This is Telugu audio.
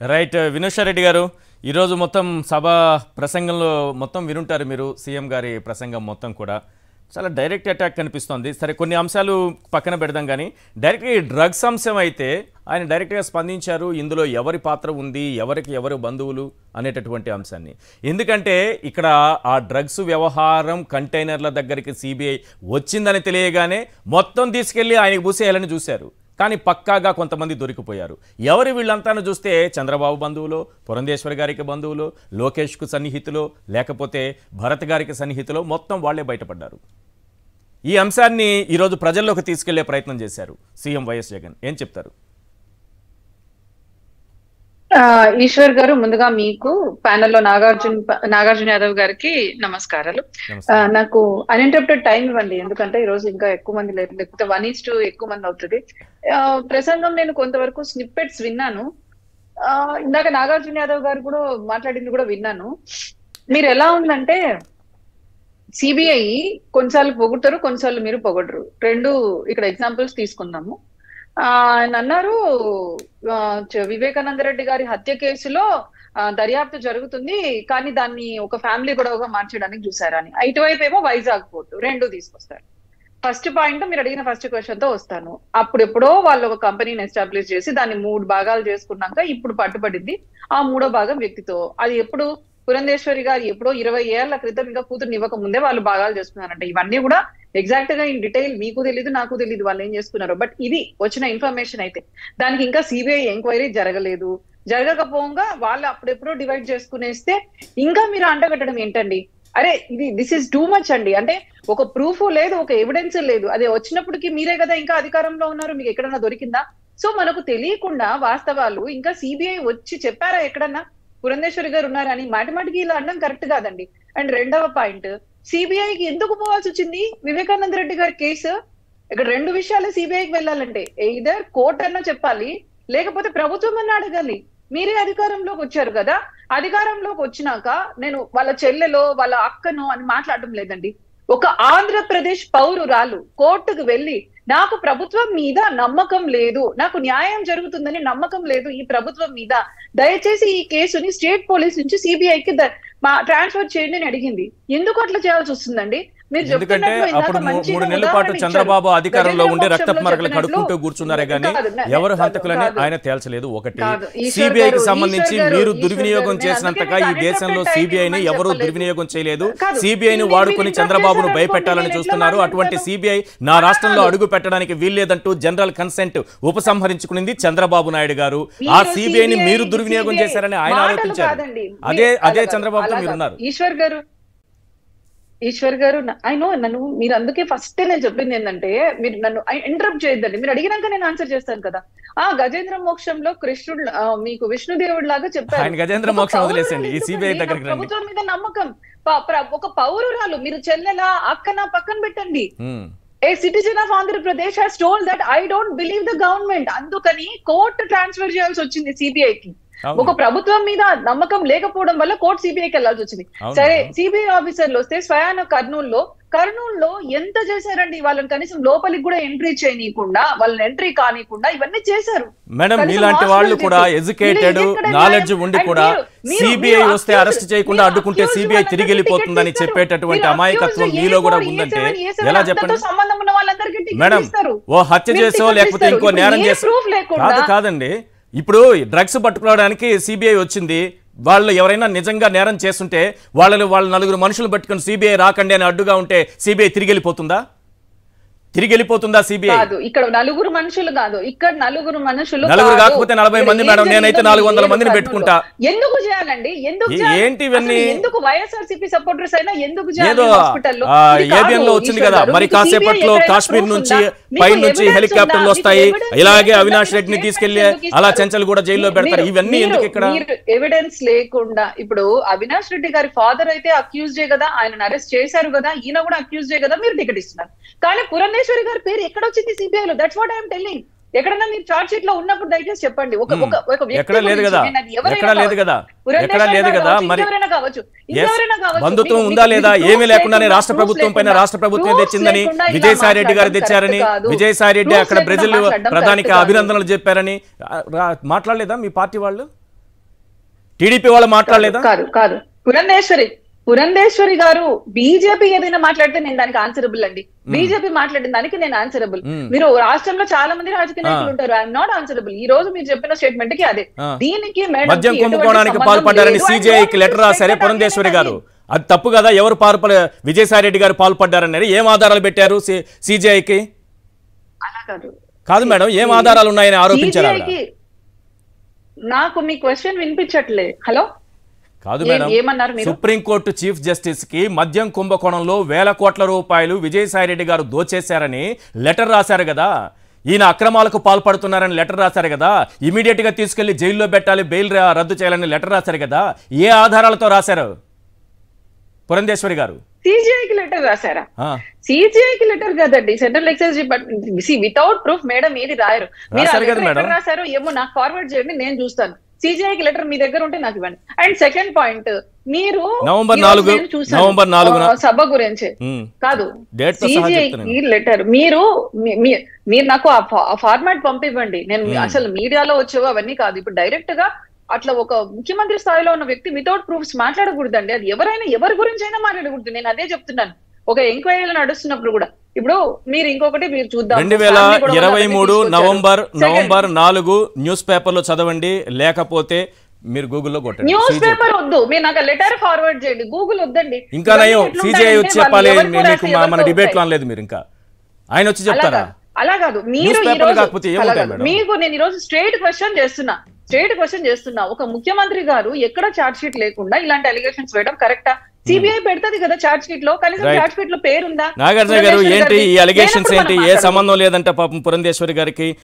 రైట్ వినోషారెడ్డి గారు ఈరోజు మొత్తం సభ ప్రసంగంలో మొత్తం వినుంటారు మీరు సీఎం గారి ప్రసంగం మొత్తం కూడా చాలా డైరెక్ట్ అటాక్ కనిపిస్తోంది. సరే కొన్ని అంశాలు పక్కన పెడదాం కానీ డైరెక్ట్గా ఈ డ్రగ్స్ అంశం అయితే ఆయన డైరెక్ట్గా స్పందించారు. ఇందులో ఎవరి పాత్ర ఉంది, ఎవరికి ఎవరు బంధువులు అనేటటువంటి అంశాన్ని. ఎందుకంటే ఇక్కడ ఆ డ్రగ్స్ వ్యవహారం కంటైనర్ల దగ్గరికి సిబిఐ వచ్చిందని తెలియగానే మొత్తం తీసుకెళ్ళి ఆయనకు పూసేయాలని చూశారు. కానీ పక్కాగా కొంతమంది దొరికిపోయారు. ఎవరు వీళ్ళంతాను చూస్తే చంద్రబాబు బంధువులు, పురంధేశ్వరి గారికి బంధువులు, లోకేష్కు సన్నిహితులు, లేకపోతే భరత్ గారికి సన్నిహితులు, మొత్తం వాళ్లే బయటపడ్డారు. ఈ అంశాన్ని ఈరోజు ప్రజల్లోకి తీసుకెళ్లే ప్రయత్నం చేశారు సీఎం వైఎస్ జగన్. ఏం చెప్తారు? ఈశ్వర్ గారు, ముందుగా మీకు ప్యానెల్లో నాగార్జున యాదవ్ గారికి నమస్కారాలు. నాకు అన్ఇంటరప్టెడ్ టైం ఇవ్వండి, ఎందుకంటే ఈ రోజు ఇంకా ఎక్కువ మంది లేకపోతే 1:2 ఎక్కువ మంది అవుతుంది. ప్రసంగం నేను కొంతవరకు స్నిప్పెట్స్ విన్నాను. ఇందాక నాగార్జున యాదవ్ గారు కూడా మాట్లాడింది కూడా విన్నాను. మీరు ఎలా ఉందంటే సిబిఐ కొన్నిసార్లు పొగుడతారు, కొన్నిసార్లు మీరు పొగడరు. రెండు ఇక్కడ ఎగ్జాంపుల్స్ తీసుకుందాము. ఆయన అన్నారు వివేకానంద రెడ్డి గారి హత్య కేసులో దర్యాప్తు జరుగుతుంది, కానీ దాన్ని ఒక ఫ్యామిలీ గొడవగా మార్చడానికి చూసారని. ఇటువైపు ఏమో వైజాగ్ పోర్టు, రెండు తీసుకొస్తారు. ఫస్ట్ పాయింట్ మీరు అడిగిన ఫస్ట్ క్వశ్చన్ తో వస్తాను. అప్పుడెప్పుడో వాళ్ళు ఒక కంపెనీని ఎస్టాబ్లిష్ చేసి దాన్ని 3 భాగాలు చేసుకున్నాక ఇప్పుడు పట్టుబడింది ఆ 3వ భాగం వ్యక్తితో. అది ఎప్పుడు పురంధేశ్వరి గారు ఎప్పుడో 20 ఏళ్ల క్రితం ఇంకా కూతురు ఇవ్వక ముందే వాళ్ళు భాగాలు చేసుకున్నారంట. ఇవన్నీ కూడా ఎగ్జాక్ట్ గా ఇన్ డీటెయిల్ మీకు తెలీదు, నాకు తెలీదు వాళ్ళు ఏం చేసుకున్నారు. బట్ ఇది వచ్చిన ఇన్ఫర్మేషన్ అయితే దానికి ఇంకా సిబిఐ ఎంక్వైరీ జరగలేదు. జరగకపోగా వాళ్ళు అప్పుడెప్పుడో డివైడ్ చేసుకునేస్తే ఇంకా మీరు అంటగట్టడం ఏంటండి? అరే దిస్ ఇస్ టూ మచ్ అండి. అంటే ఒక ప్రూఫ్ లేదు, ఒక ఎవిడెన్స్ లేదు. అదే వచ్చినప్పటికీ మీరే కదా ఇంకా అధికారంలో ఉన్నారు, మీకు ఎక్కడన్నా దొరికిందా? సో మనకు తెలియకుండా వాస్తవాలు ఇంకా సిబిఐ వచ్చి చెప్పారా ఎక్కడన్నా పురంధేశ్వరి గారు ఉన్నారని? మాటిమాటికి ఇలా అనడం కరెక్ట్ కాదండి. అండ్ రెండవ పాయింట్, సిబిఐకి ఎందుకు పోవాల్సి వచ్చింది వివేకానంద రెడ్డి గారి కేసు? ఇక్కడ 2 విషయాలు సిబిఐకి వెళ్ళాలంటే ఎయిదర్ కోర్టు అన్నా చెప్పాలి, లేకపోతే ప్రభుత్వం అన్నా అడగాలి. మీరే అధికారంలోకి వచ్చారు కదా, అధికారంలోకి వచ్చినాక నేను వాళ్ళ చెల్లెలో వాళ్ళ అక్కను అని మాట్లాడడం లేదండి. ఒక ఆంధ్రప్రదేశ్ పౌరురాలు కోర్టుకు వెళ్ళి నాకు ప్రభుత్వం మీద నమ్మకం లేదు, నాకు న్యాయం జరుగుతుందని నమ్మకం లేదు ఈ ప్రభుత్వం మీద, దయచేసి ఈ కేసుని స్టేట్ పోలీస్ నుంచి సిబిఐకి ట్రాన్స్ఫర్ చేయండి అని అడిగింది. ఎందుకు అట్లా చేయాల్సి వస్తుందండి? ఎందుకంటే అప్పుడు 3 నెలల పాటు చంద్రబాబు అధికారంలో ఉండి రక్తపు మరకలు కడుక్కుంటూ కూర్చున్నారే కానీ ఎవరు హంతకులని ఆయన తేల్చలేదు. ఒకటి, సిబిఐకి సంబంధించి మీరు దుర్వినియోగం చేసినంతగా ఈ దేశంలో సిబిఐని ఎవరూ దుర్వినియోగం చేయలేదు. సిబిఐని వాడుకొని చంద్రబాబును భయపెట్టాలని చూస్తున్నారు. అటువంటి సిబిఐ నా రాష్ట్రంలో అడుగు పెట్టడానికి వీల్లేదంటూ జనరల్ కన్సెంట్ ఉపసంహరించుకునింది చంద్రబాబు నాయుడు గారు. ఆ సిబిఐని మీరు దుర్వినియోగం చేశారని ఆయన ఆరోపించారు. అదే చంద్రబాబుతో మీరున్నారు. ఈశ్వర్ గారు నన్ను మీరు అందుకే ఫస్ట్ నేను చెప్పింది ఏంటంటే మీరు నన్ను ఇంటరప్ట్ చేయొద్దండి. మీరు అడిగినాక నేను ఆన్సర్ చేస్తాను కదా. గజేంద్ర మోక్షంలో కృష్ణుడు మీకు విష్ణుదేవుడు లాగా చెప్పారు. ఆయన గజేంద్ర మోక్షం వదిలేసండి, ఈ సిబిఐ దగ్గరికి రండి. ప్రభుత్వం మీద నమ్మకం, ఒక పౌరురాలు, మీరు చెల్లెలా అక్కన పక్కన పెట్టండి. ఏ citizen of Andhra Pradesh has told that I don't believe the government. అందుకని కోర్టు ట్రాన్స్ఫర్ చేయాల్సి వచ్చింది సిబిఐకి. ఒక ప్రభుత్వం మీద నమ్మకం లేకపోవడం వల్ల కోర్టు సిబిఐకి వెళ్లాల్సి వచ్చింది. సరే, సిబిఐ ఆఫీసర్లు వస్తే స్వయాన కర్నూలులో ఎంత చేశారండి? వాళ్ళని కనీసం లోపలికి కూడా ఎంట్రీ చేయనీయకుండా, వాళ్ళని ఎంట్రీ కానీయకుండా ఇవన్నీ చేశారు. మేడం, మీలాంటి వాళ్ళు కూడా ఎడ్యుకేటెడ్ నాలెడ్జ్ ఉండి కూడా సిబిఐ వస్తే అరెస్ట్ చేయకుండా అడ్డుకుంటే సిబిఐ తిరిగి వెళ్ళిపోతుందని చెప్పేటటువంటి అమాయకత్వం మీలో కూడా ఉందంటే ఎలా చెప్పండి? సంబంధం ఉన్న వాళ్ళందరికీ మేడం, ఓ హత్య చేసో లేకపోతే ఇంకో నేరం చేసో కాదండి. ఇప్పుడు డ్రగ్స్ పట్టుకోవడానికి సిబిఐ వచ్చింది. వాళ్ళు ఎవరైనా నిజంగా నేరం చేస్తుంటే వాళ్ళ 4 మనుషులు పట్టుకుని సిబిఐ రాకండి అని అడ్డుగా ఉంటే సిబిఐ తిరిగి వెళ్ళిపోతుందా? సిబిఐ ఇక్కడ 4 మనుషులు కాదు, ఇక్కడ 4 మనుషులు కాకపోతే 40 మంది. మేడం, నేనైతే 400 మందిని పెట్టుకుంటా. ఎందుకు చేయాలండి? ఏంటి ఇవన్నీ? ఎందుకు వైఎస్ఆర్సీపీ సపోర్టర్స్ అయినా ఎందుకు ఏదో ఏబిఎన్ లో వచ్చింది కదా, మరి కాసేపట్లో కాశ్మీర్ నుంచి పై నుంచి హెలికాప్టర్లు వస్తాయి, ఇలాగే అవినాష్ రెడ్డిని తీసుకెళ్లి అలా చెంచల్ కూడా జైల్లో పెడతారు. ఇవన్నీ ఎందుకు? ఇక్కడ ఎవిడెన్స్ లేకుండా ఇప్పుడు అవినాష్ రెడ్డి గారి ఫాదర్ అయితే అక్యూజ్డే కదా, ఆయన అరెస్ట్ చేశారు కదా, ఈయన కూడా అక్యూజ్డే కదా, మీరు టికెట్ ఇస్తున్నారు. కానీ పురంధేశ్వరి గారి పేరు ఎక్కడ వచ్చింది సిబిఐలో? That's what I'm telling. ఎక్కడన్నా మీరు చార్జ్ షీట్ లో ఉన్నప్పుడు దయచేసి చెప్పండి. ఎక్కడ లేదు కదా, మరి బంధుత్వం ఉందా లేదా? ఏమీ లేకుండానే రాష్ట్ర ప్రభుత్వం పైన రాష్ట్ర ప్రభుత్వం తెచ్చిందని విజయసాయి రెడ్డి గారు తెచ్చారని, విజయసాయి రెడ్డి అక్కడ బ్రెజిల్ ప్రధానికి అభినందనలు చెప్పారని మాట్లాడలేదా మీ పార్టీ వాళ్ళు? టీడీపీ వాళ్ళు మాట్లాడలేదా? కాదు కాదు పురంధేశ్వరి గారు బీజేపీ ఏదైనా మాట్లాడితే నేను దానికి ఆన్సరబుల్ అండి. బీజేపీ మాట్లాడిన దానికి నేను ఆన్సరబుల్. మీరు రాష్ట్రంలో చాలా మంది రాజకీయ నాయకులు ఉంటారు, ఐఎమ్ నాట్ ఆన్సరబుల్. ఈ రోజు మీరు చెప్పిన స్టేట్మెంట్ కి అదే. దీనికి మద్యం కుంభకోణానికి పాల్పడ్డారని సిజేఐకి లెటర్ రాశారే పురంధేశ్వరి గారు, అది తప్పు కదా? ఎవరు విజయసాయి రెడ్డి గారు పాల్పడ్డారని ఏం ఆధారాలు పెట్టారు సిజేఐకి? కాదు మేడం, ఏం ఆధారాలు ఉన్నాయని ఆరోపించారు. నాకు మీ క్వశ్చన్ వినిపించట్లే. హలో, కాదు మేడం, సుప్రీంకోర్టు చీఫ్ జస్టిస్ కి మద్యం కుంభకోణంలో వేల కోట్ల రూపాయలు విజయసాయి రెడ్డి గారు దోచేశారని లెటర్ రాశారు కదా, ఈయన అక్రమాలకు పాల్పడుతున్నారని లెటర్ రాశారు కదా, ఇమీడియట్ గా తీసుకెళ్లి జైల్లో పెట్టాలి, బెయిల్ రద్దు చేయాలని లెటర్ రాశారు కదా, ఏ ఆధారాలతో రాశారు పురంధేశ్వరి గారు? సిజిఐకి లెటర్ రాశారా? సిజిఐకి లెటర్ కదండి, central excise department. Without proof madam ఏది రాయరు. మీరు రాశారు ఏమో నాకు ఫార్వర్డ్ చేయండి, నేను చూస్తాను. సిజిఐకి లెటర్ మీ దగ్గర ఉంటే నాకు ఇవ్వండి. అండ్ సెకండ్ పాయింట్, మీరు నవంబర్ 4 సభ గురించి కాదు, సిజిఐకి లెటర్ మీరు నాకు ఆ ఫార్మాట్ పంపివ్వండి. నేను అసలు మీడియాలో వచ్చేవో అవన్నీ కాదు. ఇప్పుడు డైరెక్ట్ గా అట్లా ఒక ముఖ్యమంత్రి స్థాయిలో ఉన్న వ్యక్తి వితౌట్ ప్రూఫ్స్ మాట్లాడకూడదండి. అది ఎవరి గురించి అయినా మాట్లాడకూడదు. నేను అదే చెప్తున్నాను. ఒక ఎంక్వైరీలు నడుస్తున్నప్పుడు కూడా. ఇప్పుడు మీరు ఇంకొకటి మీరు చూద్దాం, 2023 నవంబర్ 4 న్యూస్ పేపర్ లో చదవండి, లేకపోతే మీరు గూగుల్లో కొట్టండి. న్యూస్ పేపర్ వద్దు, మీరు నాకు లెటర్ ఫార్వర్డ్ చేయండి. గూగుల్ వద్దండి. ఇంకా నయం సిజిఐ వచ్చి చెప్పాలి, మీకు మన డిబేట్ లో అనలేదు మీరు, ఇంకా ఆయన వచ్చి చెప్తారా? అలా కాదు, మీరు మీకు నేను ఈ రోజు స్ట్రైట్ క్వశ్చన్ చేస్తున్నా. ఒక ముఖ్యమంత్రి గారు ఎక్కడ చార్జ్ షీట్ లేకుండా ఇలాంటి అలిగేషన్స్ వేయడం కరెక్టా? సిబిఐ పెడతది కదా చార్జ్ షీట్ లో, కనీసం చార్జ్ షీట్ లో పేరుందా? నాగార్జున గారు ఏంటి ఈ అలిగేషన్స్ ఏంటి? ఏ సంబంధం లేదంటే పాపం పురంధేశ్వరి గారికి